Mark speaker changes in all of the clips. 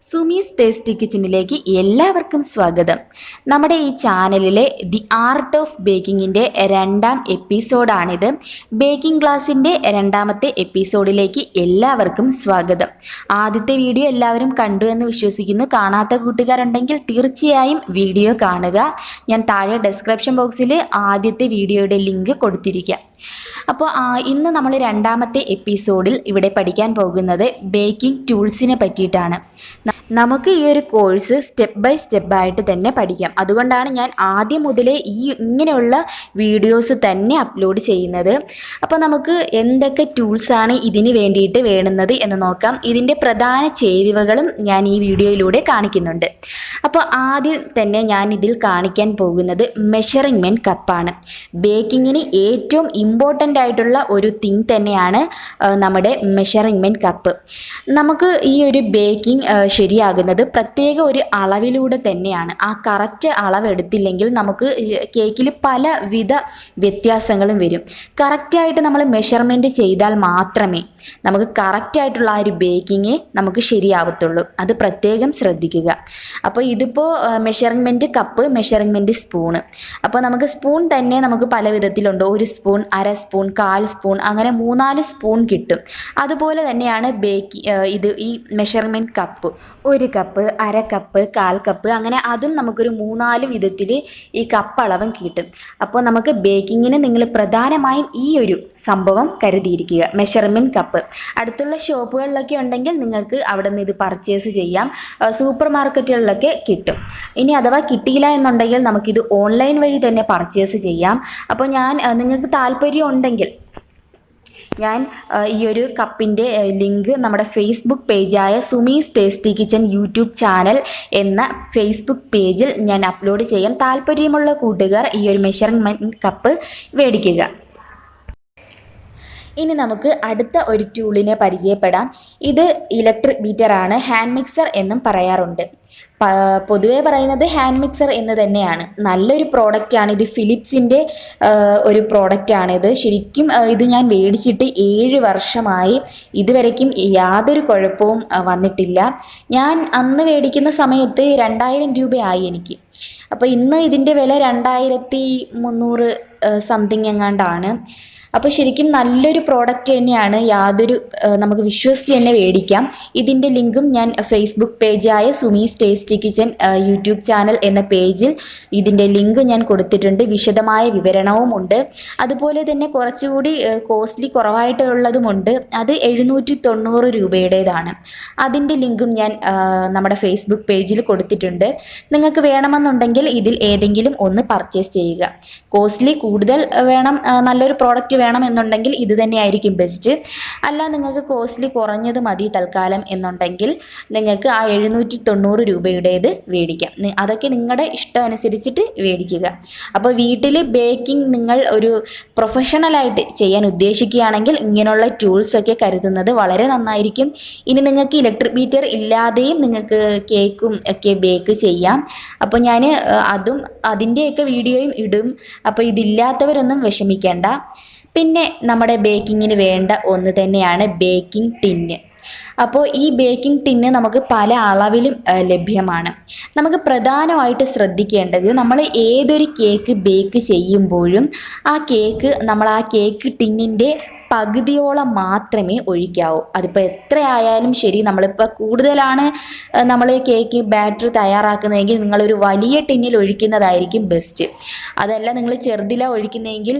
Speaker 1: Sumi's tasty കിച്ചണിലേക്ക് എല്ലാവർക്കും സ്വാഗതം. നമ്മുടെ ഈ ചാനലിലെ ദി ആർട്ട് ഓഫ് ബേക്കിങ്ങിൻ്റെ രണ്ടാം എപ്പിസോഡാണിത്. ബേക്കിംഗ് ക്ലാസ്സിൻ്റെ രണ്ടാമത്തെ എപ്പിസോഡിലേക്ക് എല്ലാവർക്കും സ്വാഗതം. ആദ്യത്തെ വീഡിയോ എല്ലാവരും കണ്ടു എന്ന് വിശ്വസിക്കുന്നു. കാണാത്ത കൂട്ടുകാരുണ്ടെങ്കിൽ തീർച്ചയായും വീഡിയോ കാണുക. ഞാൻ താഴെ ഡിസ്ക്രിപ്ഷൻ ബോക്സിൽ ആദ്യത്തെ വീഡിയോയുടെ ലിങ്ക് കൊടുത്തിരിക്കാം. അപ്പോൾ ഇന്ന് നമ്മൾ രണ്ടാമത്തെ എപ്പിസോഡിൽ ഇവിടെ പഠിക്കാൻ പോകുന്നത് ബേക്കിംഗ് ടൂൾസിനെ പറ്റിയിട്ടാണ്. നമുക്ക് ഈ ഒരു കോഴ്സ് സ്റ്റെപ്പ് ബൈ സ്റ്റെപ്പായിട്ട് തന്നെ പഠിക്കാം. അതുകൊണ്ടാണ് ഞാൻ ആദ്യം മുതലേ ഇങ്ങനെയുള്ള വീഡിയോസ് തന്നെ അപ്ലോഡ് ചെയ്യുന്നത്. അപ്പോൾ നമുക്ക് എന്തൊക്കെ ടൂൾസാണ് ഇതിന് വേണ്ടിയിട്ട് വേണ്ടുന്നത് എന്ന് നോക്കാം. ഇതിൻ്റെ പ്രധാന ചേരുവകളും ഞാൻ ഈ വീഡിയോയിലൂടെ കാണിക്കുന്നുണ്ട്. അപ്പോൾ ആദ്യം തന്നെ ഞാൻ ഇതിൽ കാണിക്കാൻ പോകുന്നത് മെഷറിംഗ് കപ്പാണ്. ബേക്കിങ്ങിന് ഏറ്റവും ഇമ്പോർട്ടൻ്റ് ആയിട്ടുള്ള ഒരു തിങ് തന്നെയാണ് നമ്മുടെ മെഷറിംഗ് കപ്പ്. നമുക്ക് ഈ ഒരു ബേക്കിംഗ് ശരിയാകുന്നത് പ്രത്യേക ഒരു അളവിലൂടെ തന്നെയാണ്. ആ കറക്റ്റ് അളവ് എടുത്തില്ലെങ്കിൽ നമുക്ക് കേക്കിൽ പലവിധ വ്യത്യാസങ്ങളും വരും. കറക്റ്റായിട്ട് നമ്മൾ മെഷർമെൻറ്റ് ചെയ്താൽ മാത്രമേ നമുക്ക് കറക്റ്റായിട്ടുള്ള ആ ഒരു ബേക്കിങ് നമുക്ക് ശരിയാവത്തുള്ളൂ. അത് പ്രത്യേകം ശ്രദ്ധിക്കുക. അപ്പോൾ ഇതിപ്പോൾ മെഷർമെൻറ്റ് കപ്പ്, മെഷർമെൻറ്റ് സ്പൂണ്. അപ്പോൾ നമുക്ക് സ്പൂൺ തന്നെ നമുക്ക് പല വിധത്തിലുണ്ട്. ഒരു സ്പൂൺ, അര സ്പൂൺ, 1/4 സ്പൂൺ, അങ്ങനെ 3-4 സ്പൂൺ കിട്ടും. അതുപോലെ തന്നെയാണ് ഈ മെഷർമെൻറ്റ് കപ്പ്. 1 കപ്പ്, അര കപ്പ്, 1/4 കപ്പ്, അങ്ങനെ അതും നമുക്കൊരു 3-4 വിധത്തിൽ ഈ കപ്പ് അളവും കിട്ടും. അപ്പോൾ നമുക്ക് ബേക്കിങ്ങിന് നിങ്ങൾ പ്രധാനമായും ഈ ഒരു സംഭവം കരുതിയിരിക്കുക, മെഷർമെൻറ്റ് കപ്പ്. അടുത്തുള്ള ഷോപ്പുകളിലൊക്കെ ഉണ്ടെങ്കിൽ നിങ്ങൾക്ക് അവിടെ നിന്ന് ഇത് പർച്ചേസ് ചെയ്യാം. സൂപ്പർ മാർക്കറ്റുകളിലൊക്കെ കിട്ടും. ഇനി അഥവാ കിട്ടിയില്ല എന്നുണ്ടെങ്കിൽ നമുക്കിത് ഓൺലൈൻ വഴി തന്നെ പർച്ചേസ് ചെയ്യാം. അപ്പോൾ നിങ്ങൾക്ക് താല്പര്യം ഉണ്ടെങ്കിൽ ഞാൻ ഈ ഒരു കപ്പിൻ്റെ ലിങ്ക് നമ്മുടെ ഫേസ്ബുക്ക് പേജായ Sumi's tasty kitchen YouTube channel എന്ന ഫേസ്ബുക്ക് പേജിൽ ഞാൻ അപ്ലോഡ് ചെയ്യാം. താല്പര്യമുള്ള കൂട്ടുകാർ ഈ ഒരു മെഷർമെൻറ്റ് കപ്പ് മേടിക്കുക. ഇനി നമുക്ക് അടുത്ത ഒരു ടൂളിനെ പരിചയപ്പെടാം. ഇത് ഇലക്ട്രിക് ബീറ്ററാണ്. ഹാൻഡ് മിക്സർ എന്നും പറയാറുണ്ട്. പൊതുവെ പറയുന്നത് ഹാൻഡ് മിക്സർ എന്ന് തന്നെയാണ്. നല്ലൊരു പ്രോഡക്റ്റാണ് ഇത്. ഫിലിപ്സിൻ്റെ ഒരു പ്രോഡക്റ്റാണിത്. ശരിക്കും ഇത് ഞാൻ മേടിച്ചിട്ട് 7 വർഷമായി. ഇതുവരയ്ക്കും യാതൊരു കുഴപ്പവും വന്നിട്ടില്ല. ഞാൻ അന്ന് മേടിക്കുന്ന സമയത്ത് 2000 രൂപയായി എനിക്ക്. അപ്പോൾ ഇന്ന് ഇതിൻ്റെ വില 2300 സംതിങ് എങ്ങാണ്ടാണ്. അപ്പോൾ ശരിക്കും നല്ലൊരു പ്രോഡക്റ്റ് തന്നെയാണ്. നമുക്ക് വിശ്വസിച്ച് തന്നെ മേടിക്കാം. ഇതിൻ്റെ ലിങ്കും ഞാൻ ഫേസ്ബുക്ക് പേജായ Sumi's tasty kitchen YouTube channel എന്ന പേജിൽ ഇതിൻ്റെ ലിങ്ക് ഞാൻ കൊടുത്തിട്ടുണ്ട്. വിശദമായ വിവരണവും ഉണ്ട്. അതുപോലെ തന്നെ കുറച്ചുകൂടി കോസ്റ്റ്ലി കുറവായിട്ടുള്ളതുമുണ്ട്. അത് 790 രൂപയുടേതാണ്. അതിൻ്റെ ലിങ്കും ഞാൻ നമ്മുടെ ഫേസ്ബുക്ക് പേജിൽ കൊടുത്തിട്ടുണ്ട്. നിങ്ങൾക്ക് വേണമെന്നുണ്ടെങ്കിൽ ഇതിൽ ഏതെങ്കിലും ഒന്ന് പർച്ചേസ് ചെയ്യുക. കോസ്റ്റ്ലി കൂടുതൽ വേണം, നല്ലൊരു പ്രോഡക്റ്റ് വേണം എന്നുണ്ടെങ്കിൽ ഇത് തന്നെയായിരിക്കും ബെസ്റ്റ്. അല്ല, നിങ്ങൾക്ക് കോസ്റ്റ്ലി കുറഞ്ഞത് മതി തൽക്കാലം എന്നുണ്ടെങ്കിൽ നിങ്ങൾക്ക് ആ 790 രൂപയുടേത് മേടിക്കാം. അതൊക്കെ നിങ്ങളുടെ ഇഷ്ടം അനുസരിച്ചിട്ട് മേടിക്കുക. അപ്പോൾ വീട്ടിൽ ബേക്കിംഗ് നിങ്ങൾ ഒരു പ്രൊഫഷണലായിട്ട് ചെയ്യാൻ ഉദ്ദേശിക്കുകയാണെങ്കിൽ ഇങ്ങനെയുള്ള ടൂൾസൊക്കെ കരുതുന്നത് വളരെ നന്നായിരിക്കും. ഇനി നിങ്ങൾക്ക് ഇലക്ട്രിക് ബീറ്റർ ഇല്ലാതെയും നിങ്ങൾക്ക് കേക്കും ഒക്കെ ബേക്ക് ചെയ്യാം. അപ്പോൾ ഞാൻ അതിൻ്റെയൊക്കെ വീഡിയോയും ഇടും. അപ്പോൾ ഇതില്ലാത്തവരൊന്നും വിഷമിക്കേണ്ട. പിന്നെ നമ്മുടെ ബേക്കിങ്ങിന് വേണ്ട ഒന്ന് തന്നെയാണ് ബേക്കിംഗ് ടിന്ന്. അപ്പോൾ ഈ ബേക്കിംഗ് ടിന്ന് നമുക്ക് പല അളവിലും ലഭ്യമാണ്. നമുക്ക് പ്രധാനമായിട്ട് ശ്രദ്ധിക്കേണ്ടത്, നമ്മൾ ഏതൊരു കേക്ക് ബേക്ക് ചെയ്യുമ്പോഴും നമ്മൾ ആ കേക്ക് ടിന്നിൻ്റെ പകുതിയോളം മാത്രമേ ഒഴിക്കാവൂ. അതിപ്പോൾ എത്രയായാലും ശരി. നമ്മളിപ്പോൾ കൂടുതലാണ് നമ്മൾ കേക്ക് ബാറ്റർ തയ്യാറാക്കുന്നതെങ്കിൽ നിങ്ങളൊരു വലിയ ടിന്നിൽ ഒഴിക്കുന്നതായിരിക്കും ബെസ്റ്റ്. അതല്ല നിങ്ങൾ ചെറുതിലാണ് ഒഴിക്കുന്നതെങ്കിൽ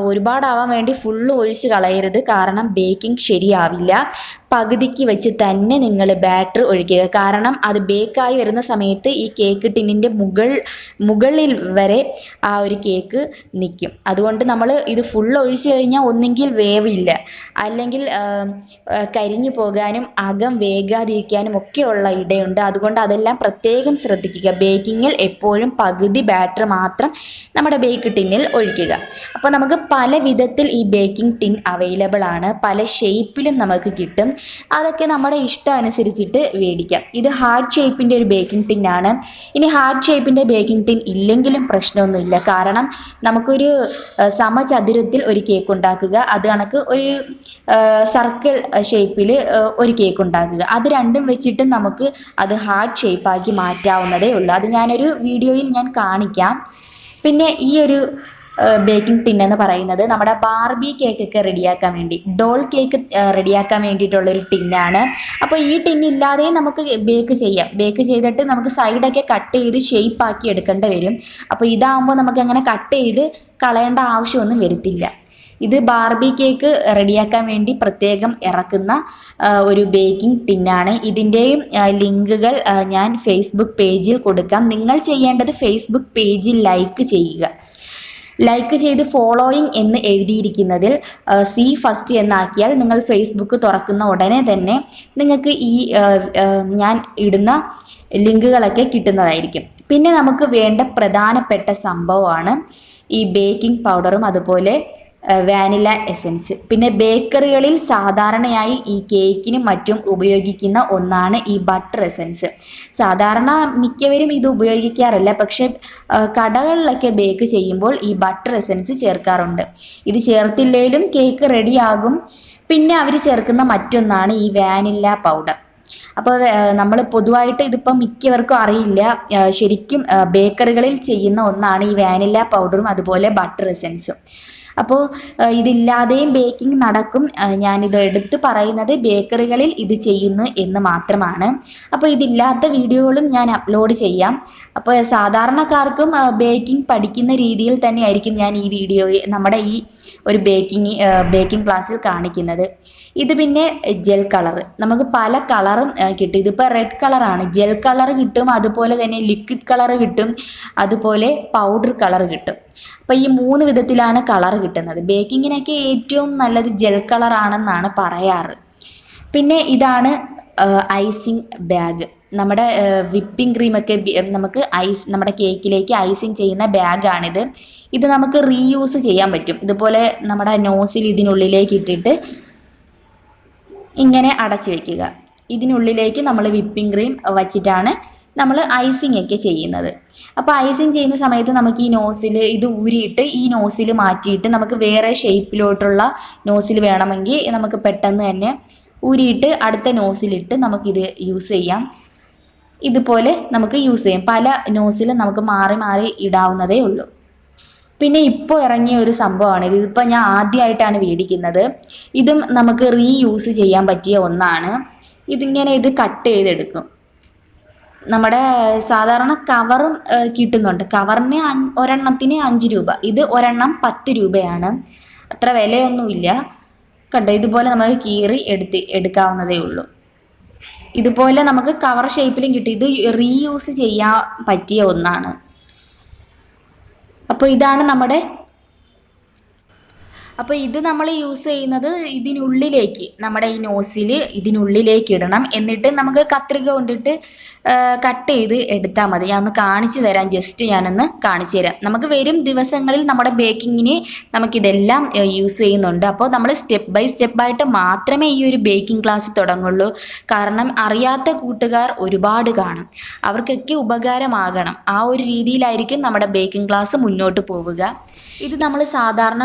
Speaker 1: ഒരുപാടാവാൻ വേണ്ടി ഫുള്ള് ഒഴിച്ച് കളയരുത്. കാരണം ബേക്കിംഗ് ശരിയാവില്ല. പകുതിക്ക് വെച്ച് തന്നെ നിങ്ങൾ ബാറ്റർ ഒഴിക്കുക. കാരണം അത് ബേക്കായി വരുന്ന സമയത്ത് ഈ കേക്ക് ടിന്നിൻ്റെ മുകളിൽ വരെ ആ ഒരു കേക്ക് നിൽക്കും. അതുകൊണ്ട് നമ്മൾ ഇത് ഫുള്ള് ഒഴിച്ച് കഴിഞ്ഞാൽ ഒന്നെങ്കിൽ വേവില്ല, അല്ലെങ്കിൽ കരിഞ്ഞു പോകാനും അകം വേകാതിരിക്കാനും ഒക്കെയുള്ള ഇടയുണ്ട്. അതുകൊണ്ട് അതെല്ലാം പ്രത്യേകം ശ്രദ്ധിക്കുക. ബേക്കിങ്ങിൽ എപ്പോഴും പകുതി ബാറ്റർ മാത്രം നമ്മുടെ ബേക്ക് ടിന്നിൽ ഒഴിക്കുക. അപ്പോൾ നമുക്ക് പല വിധത്തിൽ ഈ ബേക്കിംഗ് ടിൻ അവൈലബിൾ ആണ്. പല ഷേപ്പിലും നമുക്ക് കിട്ടും. അതൊക്കെ നമ്മുടെ ഇഷ്ടം അനുസരിച്ചിട്ട് മേടിക്കാം. ഇത് ഹാർട്ട് ഷേപ്പിൻ്റെ ഒരു ബേക്കിംഗ് ടിന്നാണ്. ഇനി ഹാർട്ട് ഷേപ്പിൻ്റെ ബേക്കിംഗ് ടിൻ ഇല്ലെങ്കിലും പ്രശ്നമൊന്നുമില്ല. കാരണം നമുക്കൊരു സമചതുരത്തിൽ ഒരു കേക്ക് ഉണ്ടാക്കുക, അത് കണക്ക് ഒരു സർക്കിൾ ഷേപ്പിൽ ഒരു കേക്ക് ഉണ്ടാക്കുക, അത് രണ്ടും വെച്ചിട്ട് നമുക്ക് അത് ഹാർട്ട് ഷേപ്പാക്കി മാറ്റാവുന്നതേ ഉള്ളൂ. അത് ഞാനൊരു വീഡിയോയിൽ ഞാൻ കാണിക്കാം. പിന്നെ ഈ ഒരു ബേക്കിംഗ് ടിൻ എന്ന് പറയുന്നത് നമ്മുടെ ബാർബി കേക്കൊക്കെ റെഡിയാക്കാൻ വേണ്ടി, ഡോൾ കേക്ക് റെഡിയാക്കാൻ വേണ്ടിയിട്ടുള്ളൊരു ടിന്നാണ്. അപ്പോൾ ഈ ടിന്നില്ലാതെ നമുക്ക് ബേക്ക് ചെയ്യാം. ബേക്ക് ചെയ്തിട്ട് നമുക്ക് സൈഡൊക്കെ കട്ട് ചെയ്ത് ഷേപ്പാക്കി എടുക്കേണ്ടി വരും. അപ്പോൾ ഇതാകുമ്പോൾ നമുക്ക് അങ്ങനെ കട്ട് ചെയ്ത് കളയേണ്ട ആവശ്യമൊന്നും വരത്തില്ല. ഇത് ബാർബി കേക്ക് റെഡിയാക്കാൻ വേണ്ടി പ്രത്യേകം ഇറക്കുന്ന ഒരു ബേക്കിംഗ് ടിന്നാണ്. ഇതിൻ്റെയും ലിങ്കുകൾ ഞാൻ ഫേസ്ബുക്ക് പേജിൽ കൊടുക്കാം. നിങ്ങൾ ചെയ്യേണ്ടത് ഫേസ്ബുക്ക് പേജിൽ ലൈക്ക് ചെയ്യുക. ലൈക്ക് ചെയ്ത് ഫോളോയിങ് എന്ന് എഴുതിയിരിക്കുന്നതിൽ സി ഫസ്റ്റ് എന്നാക്കിയാൽ നിങ്ങൾ ഫേസ്ബുക്ക് തുറക്കുന്ന ഉടനെ തന്നെ നിങ്ങൾക്ക് ഈ ഞാൻ ഇടുന്ന ലിങ്കുകളൊക്കെ കിട്ടുന്നതായിരിക്കും. പിന്നെ നമുക്ക് വേണ്ട പ്രധാനപ്പെട്ട സംഭവമാണ് ഈ ബേക്കിംഗ് പൗഡറും അതുപോലെ വാനില എസൻസ്. പിന്നെ ബേക്കറികളിൽ സാധാരണയായി ഈ കേക്കിനും മറ്റും ഉപയോഗിക്കുന്ന ഒന്നാണ് ഈ ബട്ടർ എസൻസ്. സാധാരണ മിക്കവരും ഇത് ഉപയോഗിക്കാറില്ല, പക്ഷെ കടകളിലൊക്കെ ബേക്ക് ചെയ്യുമ്പോൾ ഈ ബട്ടർ എസൻസ് ചേർക്കാറുണ്ട്. ഇത് ചേർത്തില്ലെങ്കിലും കേക്ക് റെഡിയാകും. പിന്നെ അവർ ചേർക്കുന്ന മറ്റൊന്നാണ് ഈ വാനില പൗഡർ. അപ്പോൾ നമ്മൾ പൊതുവായിട്ട് ഇതിപ്പം മിക്കവർക്കും അറിയില്ല. ശരിക്കും ബേക്കറികളിൽ ചെയ്യുന്ന ഒന്നാണ് ഈ വാനില പൗഡറും അതുപോലെ ബട്ടർ എസൻസും. അപ്പോൾ ഇതില്ലാതെയും ബേക്കിംഗ് നടക്കും. ഞാനിത് എടുത്ത് പറയുന്നത് ബേക്കറികളിൽ ഇത് ചെയ്യുന്നു എന്ന് മാത്രമാണ്. അപ്പോൾ ഇതില്ലാത്ത വീഡിയോകളും ഞാൻ അപ്ലോഡ് ചെയ്യാം. അപ്പോൾ സാധാരണക്കാർക്കും ബേക്കിംഗ് പഠിക്കുന്ന രീതിയിൽ തന്നെയായിരിക്കും ഞാൻ ഈ വീഡിയോ നമ്മുടെ ഈ ഒരു ബേക്കിംഗ് ക്ലാസ്സിൽ കാണിക്കുന്നത്. ഇത് പിന്നെ ജെൽ കളർ, നമുക്ക് പല കളറും കിട്ടും. ഇതിപ്പോൾ റെഡ് കളറാണ്, ജെൽ കളർ കിട്ടും, അതുപോലെ തന്നെ ലിക്വിഡ് കളർ കിട്ടും, അതുപോലെ പൗഡർ കളർ കിട്ടും. അപ്പോൾ ഈ 3 വിധത്തിലാണ് കളർ കിട്ടുന്നത്. ബേക്കിങ്ങിനൊക്കെ ഏറ്റവും നല്ലത് ജെൽ കളറാണെന്നാണ് പറയാറ്. പിന്നെ ഇതാണ് ഐസിങ് ബാഗ്. നമ്മുടെ വിപ്പിംഗ് ക്രീമൊക്കെ നമുക്ക് നമ്മുടെ കേക്കിലേക്ക് ഐസിങ് ചെയ്യുന്ന ബാഗാണിത്. ഇത് നമുക്ക് റീയൂസ് ചെയ്യാൻ പറ്റും. ഇതുപോലെ നമ്മുടെ നോസിൽ ഇതിനുള്ളിലേക്ക് ഇട്ടിട്ട് ഇങ്ങനെ അടച്ചു വെക്കുക. ഇതിനുള്ളിലേക്ക് നമ്മൾ വിപ്പിംഗ് ക്രീം വച്ചിട്ടാണ് നമ്മൾ ഐസിങ് ഒക്കെ ചെയ്യുന്നത്. അപ്പോൾ ഐസിങ് ചെയ്യുന്ന സമയത്ത് നമുക്ക് ഈ നോസിൽ ഇത് ഊരിയിട്ട് ഈ നോസിൽ മാറ്റിയിട്ട് നമുക്ക് വേറെ ഷേപ്പിലോട്ടുള്ള നോസിൽ വേണമെങ്കിൽ നമുക്ക് പെട്ടെന്ന് തന്നെ ഊരിയിട്ട് അടുത്ത നോസിലിട്ട് നമുക്കിത് യൂസ് ചെയ്യാം. ഇതുപോലെ നമുക്ക് യൂസ് ചെയ്യാം. പല നോസിലും നമുക്ക് മാറി മാറി ഇടാവുന്നതേ ഉള്ളൂ. പിന്നെ ഇപ്പോൾ ഇറങ്ങിയ ഒരു സംഭവമാണ് ഇത്. ഇതിപ്പോൾ ഞാൻ ആദ്യമായിട്ടാണ് മേടിക്കുന്നത്. ഇതും നമുക്ക് റീയൂസ് ചെയ്യാൻ പറ്റിയ ഒന്നാണ്. ഇത് കട്ട് ചെയ്തെടുക്കും. നമ്മുടെ സാധാരണ കവറും കിട്ടുന്നുണ്ട്. കവറിന് ഒരെണ്ണത്തിന് 5 രൂപ, ഇത് ഒരെണ്ണം 10 രൂപയാണ്. അത്ര വിലയൊന്നുമില്ല. കണ്ടോ, ഇതുപോലെ നമുക്ക് കീറി എടുക്കാവുന്നതേ ഉള്ളൂ. ഇതുപോലെ നമുക്ക് കവർ ഷേപ്പിലും കിട്ടും. ഇത് റീയൂസ് ചെയ്യാൻ പറ്റിയ ഒന്നാണ്. അപ്പോൾ ഇതാണ് അപ്പോൾ ഇത് നമ്മൾ യൂസ് ചെയ്യുന്നത് ഇതിനുള്ളിലേക്ക്, നമ്മുടെ ഈ നോസിൽ ഇതിനുള്ളിലേക്ക് ഇടണം. എന്നിട്ട് നമുക്ക് കത്രിക കൊണ്ടിട്ട് കട്ട് ചെയ്ത് എടുത്താൽ മതി. ഞാൻ ഒന്ന് കാണിച്ചു തരാം. ജസ്റ്റ് ഞാനൊന്ന് കാണിച്ചു തരാം. നമുക്ക് വരും ദിവസങ്ങളിൽ നമ്മുടെ ബേക്കിങ്ങിന് നമുക്കിതെല്ലാം യൂസ് ചെയ്യുന്നുണ്ട്. അപ്പോൾ നമ്മൾ സ്റ്റെപ്പ് ബൈ സ്റ്റെപ്പായിട്ട് മാത്രമേ ഈ ഒരു ബേക്കിംഗ് ക്ലാസ് തുടങ്ങുള്ളൂ. കാരണം അറിയാത്ത കൂട്ടുകാർ ഒരുപാട് കാണും. അവർക്കൊക്കെ ഉപകാരമാകണം. ആ ഒരു രീതിയിലായിരിക്കും നമ്മുടെ ബേക്കിംഗ് ക്ലാസ് മുന്നോട്ട് പോവുക. ഇത് നമ്മൾ സാധാരണ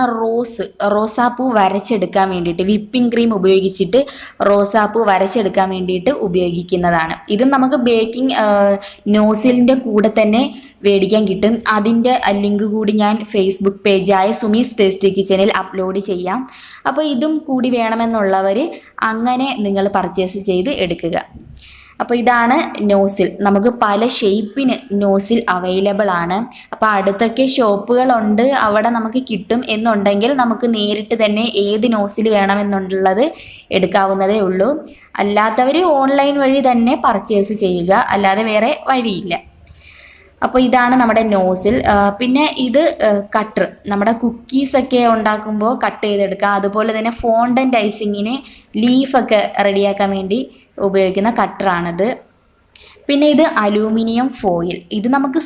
Speaker 1: റോസാപ്പൂ വരച്ചെടുക്കാൻ വേണ്ടിയിട്ട് വിപ്പിംഗ് ക്രീം ഉപയോഗിച്ചിട്ട് റോസാപ്പൂ വരച്ചെടുക്കാൻ വേണ്ടിയിട്ട് ഉപയോഗിക്കുന്നതാണ്. ഇത് നമുക്ക് ബേക്കിംഗ് നോസിലിൻ്റെ കൂടെ തന്നെ മേടിക്കാൻ കിട്ടും. അതിൻ്റെ ലിങ്ക് കൂടി ഞാൻ ഫേസ്ബുക്ക് പേജായ സുമീസ് ടേസ്റ്റി കിച്ചണിൽ അപ്ലോഡ് ചെയ്യാം. അപ്പോൾ ഇതും കൂടി വേണമെന്നുള്ളവർ അങ്ങനെ നിങ്ങൾ പർച്ചേസ് ചെയ്ത് എടുക്കുക. അപ്പോൾ ഇതാണ് നോസിൽ. നമുക്ക് പല ഷേപ്പിന് നോസിൽ അവൈലബിൾ ആണ്. അപ്പോൾ അടുത്തൊക്കെ ഷോപ്പുകളുണ്ട്, അവിടെ നമുക്ക് കിട്ടും എന്നുണ്ടെങ്കിൽ നമുക്ക് നേരിട്ട് തന്നെ ഏത് നോസിൽ വേണമെന്നുള്ളത് എടുക്കാവുന്നതേ ഉള്ളൂ. അല്ലാത്തവർ ഓൺലൈൻ വഴി തന്നെ പർച്ചേസ് ചെയ്യുക, അല്ലാതെ വേറെ വഴിയില്ല. അപ്പോൾ ഇതാണ് നമ്മുടെ നോസിൽ. പിന്നെ ഇത് കട്ടർ, നമ്മുടെ കുക്കീസൊക്കെ ഉണ്ടാക്കുമ്പോൾ കട്ട് ചെയ്തെടുക്കുക. അതുപോലെ തന്നെ ഫോണ്ടൻ്റ് ഐസിങ്ങിന് ലീഫൊക്കെ റെഡിയാക്കാൻ വേണ്ടി ഉപയോഗിക്കുന്ന കട്ടറാണിത്. പിന്നെ ഇത് അലൂമിനിയം ഫോയിൽ. ഇത് നമുക്ക്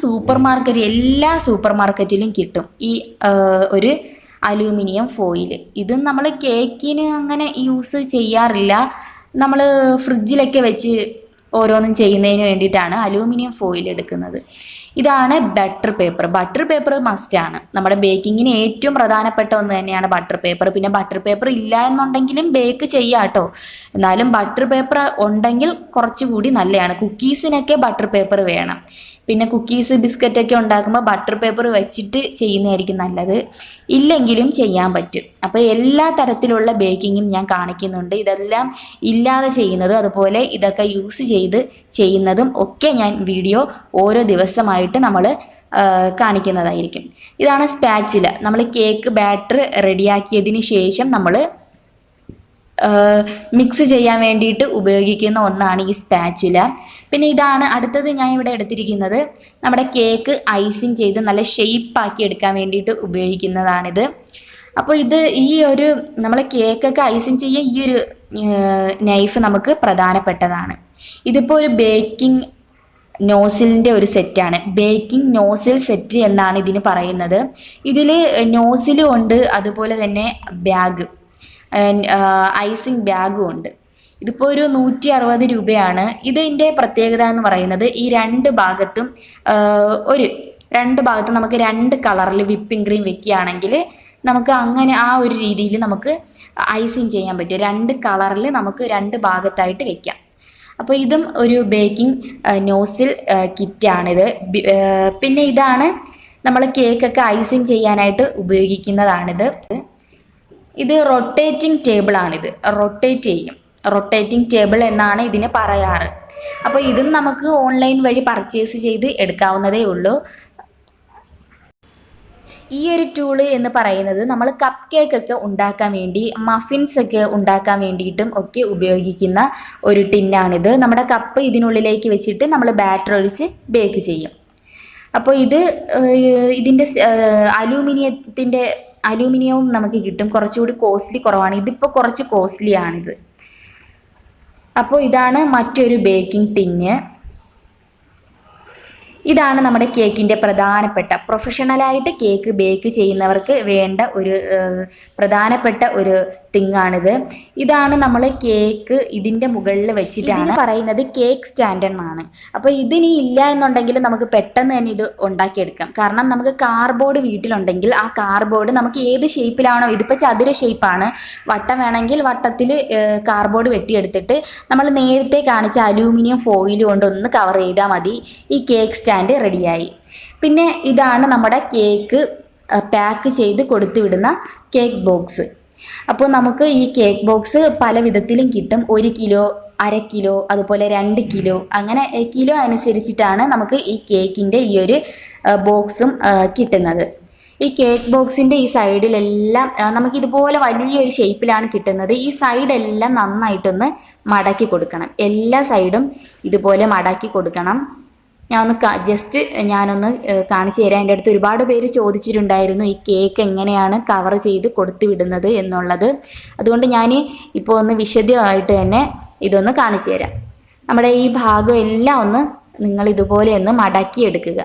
Speaker 1: എല്ലാ സൂപ്പർ മാർക്കറ്റിലും കിട്ടും ഈ ഒരു അലൂമിനിയം ഫോയിൽ. ഇത് നമ്മൾ കേക്കിന് അങ്ങനെ യൂസ് ചെയ്യാറില്ല. നമ്മൾ ഫ്രിഡ്ജിലൊക്കെ വെച്ച് ഓരോന്നും ചെയ്യുന്നതിന് വേണ്ടിയിട്ടാണ് അലൂമിനിയം ഫോയിൽ എടുക്കുന്നത്. ഇതാണ് butter paper. Butter paper must ആണ്. നമ്മുടെ ബേക്കിങ്ങിന് ഏറ്റവും പ്രധാനപ്പെട്ട ഒന്ന് തന്നെയാണ് ബട്ടർ പേപ്പർ. പിന്നെ ബട്ടർ പേപ്പർ ഇല്ല എന്നുണ്ടെങ്കിലും ബേക്ക് ചെയ്യാം കേട്ടോ. എന്നാലും ബട്ടർ പേപ്പർ ഉണ്ടെങ്കിൽ കുറച്ചുകൂടി നല്ലതാണ്. കുക്കീസിനൊക്കെ ബട്ടർ പേപ്പർ വേണം. പിന്നെ കുക്കീസ് ബിസ്ക്കറ്റൊക്കെ ഉണ്ടാക്കുമ്പോൾ ബട്ടർ പേപ്പർ വെച്ചിട്ട് ചെയ്യുന്നതായിരിക്കും നല്ലത്. ഇല്ലെങ്കിലും ചെയ്യാൻ പറ്റും. അപ്പോൾ എല്ലാ തരത്തിലുള്ള ബേക്കിങ്ങും ഞാൻ കാണിക്കുന്നുണ്ട്. ഇതെല്ലാം ഇല്ലാതെ ചെയ്യുന്നതും അതുപോലെ ഇതൊക്കെ യൂസ് ചെയ്ത് ചെയ്യുന്നതും ഒക്കെ ഞാൻ വീഡിയോ ഓരോ ദിവസമായിട്ട് നമ്മൾ കാണിക്കുന്നതായിരിക്കും. ഇതാണ് സ്പാച്ചുല. നമ്മൾ കേക്ക് ബാറ്റർ റെഡിയാക്കിയതിന് ശേഷം നമ്മൾ മിക്സ് ചെയ്യാൻ വേണ്ടിയിട്ട് ഉപയോഗിക്കുന്ന ഒന്നാണ് ഈ സ്പാച്ചുല. പിന്നെ ഇതാണ് അടുത്തത് ഞാൻ ഇവിടെ എടുത്തിരിക്കുന്നത്. നമ്മുടെ കേക്ക് ഐസിങ് ചെയ്ത് നല്ല ഷേപ്പാക്കി എടുക്കാൻ വേണ്ടിയിട്ട് ഉപയോഗിക്കുന്നതാണിത്. അപ്പോൾ ഈ ഒരു നമ്മൾ കേക്കൊക്കെ ഐസിങ് ചെയ്യാൻ ഈ ഒരു നൈഫ് നമുക്ക് പ്രധാനപ്പെട്ടതാണ്. ഇതിപ്പോൾ ഒരു ബേക്കിംഗ് നോസിലിൻ്റെ ഒരു സെറ്റാണ്. ബേക്കിംഗ് നോസിൽ സെറ്റ് എന്നാണ് ഇതിന് പറയുന്നത്. ഇതിൽ നോസിലും ഉണ്ട്, അതുപോലെ തന്നെ ബാഗ്, ഐസിങ് ബാഗും ഉണ്ട്. ഇതിപ്പോൾ ഒരു 160 രൂപയാണ്. ഇതിൻ്റെ പ്രത്യേകത എന്ന് പറയുന്നത് ഈ രണ്ട് ഭാഗത്തും നമുക്ക് 2 കളറിൽ വിപ്പിംഗ് ക്രീം വെക്കുകയാണെങ്കിൽ നമുക്ക് അങ്ങനെ ആ ഒരു രീതിയിൽ നമുക്ക് ഐസിങ് ചെയ്യാൻ പറ്റും. 2 കളറിൽ നമുക്ക് 2 ഭാഗത്തായിട്ട് വെക്കാം. അപ്പോൾ ഇതും ഒരു ബേക്കിംഗ് നോസിൽ കിറ്റാണിത്. പിന്നെ ഇതാണ് നമ്മൾ കേക്കൊക്കെ ഐസിങ് ചെയ്യാനായിട്ട് ഉപയോഗിക്കുന്നതാണിത്. ഇത് റൊട്ടേറ്റിംഗ് ടേബിൾ ആണിത്. റൊട്ടേറ്റ് ചെയ്യും. റൊട്ടേറ്റിംഗ് ടേബിൾ എന്നാണ് ഇതിന് പറയാറ്. അപ്പോൾ ഇതും നമുക്ക് ഓൺലൈൻ വഴി പർച്ചേസ് ചെയ്ത് എടുക്കാവുന്നതേ ഉള്ളൂ. ഈ ഒരു ടൂള് എന്ന് പറയുന്നത് നമ്മൾ കപ്പ് കേക്ക് ഒക്കെ ഉണ്ടാക്കാൻ വേണ്ടി, മഫിൻസ് ഒക്കെ ഉണ്ടാക്കാൻ വേണ്ടിയിട്ടും ഒക്കെ ഉപയോഗിക്കുന്ന ഒരു ടിന്നാണിത്. നമ്മുടെ കപ്പ് ഇതിനുള്ളിലേക്ക് വെച്ചിട്ട് നമ്മൾ ബാറ്റർ ഒഴിച്ച് ബേക്ക് ചെയ്യും. അപ്പോൾ ഇതിൻ്റെ അലൂമിനിയവും നമുക്ക് കിട്ടും. കുറച്ചുകൂടി കോസ്റ്റ്ലി കുറവാണ്. ഇതിപ്പോൾ കുറച്ച് കോസ്റ്റ്ലി ആണിത്. അപ്പോൾ ഇതാണ് മറ്റൊരു ബേക്കിംഗ് ടിന്ന്. ഇതാണ് നമ്മുടെ കേക്കിൻ്റെ പ്രധാനപ്പെട്ട, പ്രൊഫഷണലായിട്ട് കേക്ക് ബേക്ക് ചെയ്യുന്നവർക്ക് വേണ്ട ഒരു പ്രധാനപ്പെട്ട ഒരു തിങ്ങാണിത്. ഇതാണ് നമ്മൾ കേക്ക് ഇതിൻ്റെ മുകളിൽ വെച്ചിട്ടാണ് പറയുന്നത് കേക്ക് സ്റ്റാൻഡ് എന്നാണ്. അപ്പോൾ ഇതിനി ഇല്ല എന്നുണ്ടെങ്കിൽ നമുക്ക് പെട്ടെന്ന് തന്നെ ഇത് ഉണ്ടാക്കിയെടുക്കാം. കാരണം നമുക്ക് കാർഡ്ബോർഡ് വീട്ടിലുണ്ടെങ്കിൽ ആ കാർഡ്ബോർഡ് നമുക്ക് ഏത് ഷേപ്പിലാണോ, ഇതിപ്പോൾ ചതുര ഷേപ്പാണ്, വട്ടം വേണമെങ്കിൽ വട്ടത്തിൽ കാർഡ്ബോർഡ് വെട്ടിയെടുത്തിട്ട് നമ്മൾ നേരത്തെ കാണിച്ച അലൂമിനിയം ഫോയിൽ കൊണ്ട് ഒന്ന് കവർ ചെയ്താൽ മതി. ഈ കേക്ക് സ്റ്റാൻഡ് റെഡിയായി. പിന്നെ ഇതാണ് നമ്മുടെ കേക്ക് പാക്ക് ചെയ്ത് കൊടുത്തു വിടുന്ന കേക്ക് ബോക്സ്. അപ്പോൾ നമുക്ക് ഈ കേക്ക് ബോക്സ് പല വിധത്തിലും കിട്ടും. 1 കിലോ, 1/2 കിലോ, അതുപോലെ 2 കിലോ, അങ്ങനെ കിലോ അനുസരിച്ചിട്ടാണ് നമുക്ക് ഈ കേക്കിൻ്റെ ഈ ഒരു ബോക്സും കിട്ടുന്നത്. ഈ കേക്ക് ബോക്സിൻ്റെ ഈ സൈഡിലെല്ലാം നമുക്കിതുപോലെ വലിയൊരു ഷേപ്പിലാണ് കിട്ടുന്നത്. ഈ സൈഡെല്ലാം നന്നായിട്ടൊന്ന് മടക്കി കൊടുക്കണം. എല്ലാ സൈഡും ഇതുപോലെ മടക്കി കൊടുക്കണം. ഞാനൊന്ന് കാണിച്ചു തരാം. എൻ്റെ അടുത്ത് ഒരുപാട് പേര് ചോദിച്ചിട്ടുണ്ടായിരുന്നു ഈ കേക്ക് എങ്ങനെയാണ് കവർ ചെയ്ത് കൊടുത്തു വിടുന്നത് എന്നുള്ളത്. അതുകൊണ്ട് ഞാൻ ഇപ്പോൾ ഒന്ന് വിശദമായിട്ട് തന്നെ ഇതൊന്ന് കാണിച്ചു തരാം. നമ്മുടെ ഈ ഭാഗം എല്ലാം ഒന്ന് നിങ്ങൾ ഇതുപോലെ ഒന്ന് മടക്കി എടുക്കുക.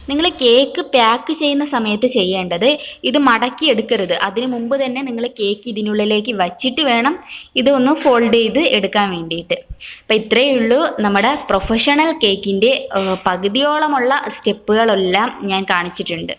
Speaker 1: നിങ്ങൾ കേക്ക് പാക്ക് ചെയ്യുന്ന സമയത്ത് ചെയ്യേണ്ടത് ഇത് മടക്കി എടുക്കരുത്. അതിന് മുമ്പ് തന്നെ നിങ്ങൾ കേക്ക് ഇതിനുള്ളിലേക്ക് വച്ചിട്ട് വേണം ഇതൊന്ന് ഫോൾഡ് ചെയ്ത് എടുക്കാൻ വേണ്ടിയിട്ട്. അപ്പം ഇത്രയേ ഉള്ളൂ നമ്മുടെ പ്രൊഫഷണൽ കേക്കിൻ്റെ പകുതിയോളമുള്ള സ്റ്റെപ്പുകളെല്ലാം ഞാൻ കാണിച്ചിട്ടുണ്ട്.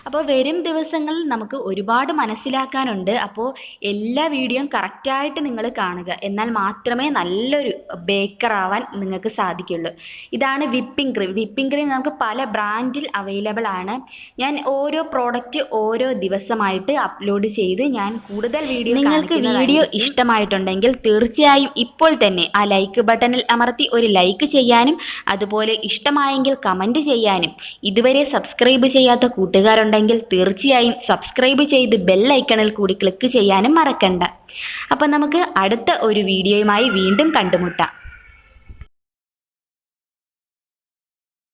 Speaker 1: അപ്പോൾ വരും ദിവസങ്ങളിൽ നമുക്ക് ഒരുപാട് മനസ്സിലാക്കാനുണ്ട്. അപ്പോൾ എല്ലാ വീഡിയോയും കറക്റ്റായിട്ട് നിങ്ങൾ കാണുക, എന്നാൽ മാത്രമേ നല്ലൊരു ബേക്കർ ആവാൻ നിങ്ങൾക്ക് സാധിക്കുള്ളൂ. ഇതാണ് വിപ്പിംഗ് ക്രീം. വിപ്പിംഗ് ക്രീം നമുക്ക് പല ബ്രാൻഡിൽ അവൈലബിൾ ആണ്. ഞാൻ ഓരോ പ്രോഡക്റ്റ് ഓരോ ദിവസമായിട്ട് അപ്ലോഡ് ചെയ്ത് ഞാൻ കൂടുതൽ വീഡിയോ, നിങ്ങൾക്ക് വീഡിയോ ഇഷ്ടമായിട്ടുണ്ടെങ്കിൽ തീർച്ചയായും ഇപ്പോൾ തന്നെ ആ ലൈക്ക് ബട്ടണിൽ അമർത്തി ഒരു ലൈക്ക് ചെയ്യാനും അതുപോലെ ഇഷ്ടമായെങ്കിൽ കമൻറ്റ് ചെയ്യാനും ഇതുവരെ സബ്സ്ക്രൈബ് ചെയ്യാത്ത കൂട്ടുകാരുണ്ടെങ്കിൽ തീർച്ചയായും സബ്സ്ക്രൈബ് ചെയ്ത് ബെൽ ഐക്കണിൽ കൂടി ക്ലിക്ക് ചെയ്യാനും മറക്കണ്ട. അപ്പം നമുക്ക് അടുത്ത ഒരു വീഡിയോയുമായി വീണ്ടും കണ്ടുമുട്ടാം.